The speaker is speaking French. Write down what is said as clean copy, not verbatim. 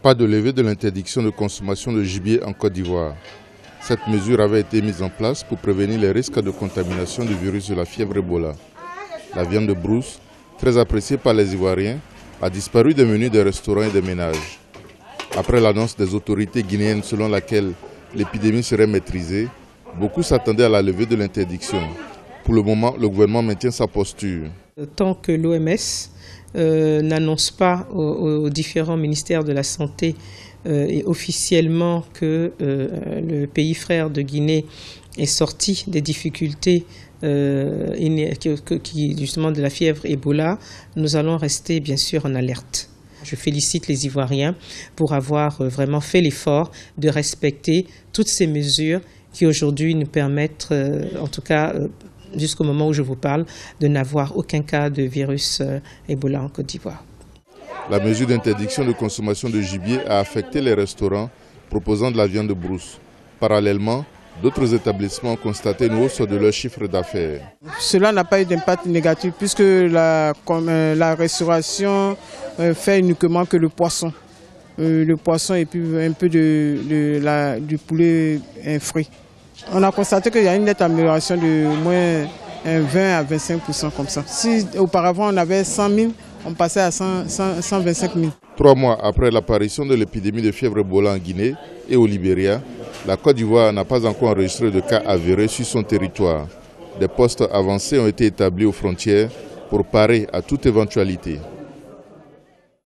Pas de levée de l'interdiction de consommation de gibier en Côte d'Ivoire. Cette mesure avait été mise en place pour prévenir les risques de contamination du virus de la fièvre Ebola. La viande de brousse, très appréciée par les Ivoiriens, a disparu des menus des restaurants et des ménages. Après l'annonce des autorités guinéennes selon laquelle l'épidémie serait maîtrisée, beaucoup s'attendaient à la levée de l'interdiction. Pour le moment, le gouvernement maintient sa posture. Tant que l'OMS n'annonce pas aux différents ministères de la Santé et officiellement que le pays frère de Guinée est sorti des difficultés justement de la fièvre Ebola, nous allons rester bien sûr en alerte. Je félicite les Ivoiriens pour avoir vraiment fait l'effort de respecter toutes ces mesures qui aujourd'hui nous permettent, en tout cas jusqu'au moment où je vous parle, de n'avoir aucun cas de virus Ebola en Côte d'Ivoire. La mesure d'interdiction de consommation de gibier a affecté les restaurants proposant de la viande de brousse. Parallèlement, d'autres établissements ont constaté une hausse de leur chiffre d'affaires. Cela n'a pas eu d'impact négatif puisque la restauration fait uniquement que le poisson. Le poisson et puis un peu du poulet frit. On a constaté qu'il y a une nette amélioration de moins 20 à 25% comme ça. Si auparavant on avait 100 000, on passait à 125 000. 3 mois après l'apparition de l'épidémie de fièvre Ebola en Guinée et au Libéria, la Côte d'Ivoire n'a pas encore enregistré de cas avérés sur son territoire. Des postes avancés ont été établis aux frontières pour parer à toute éventualité.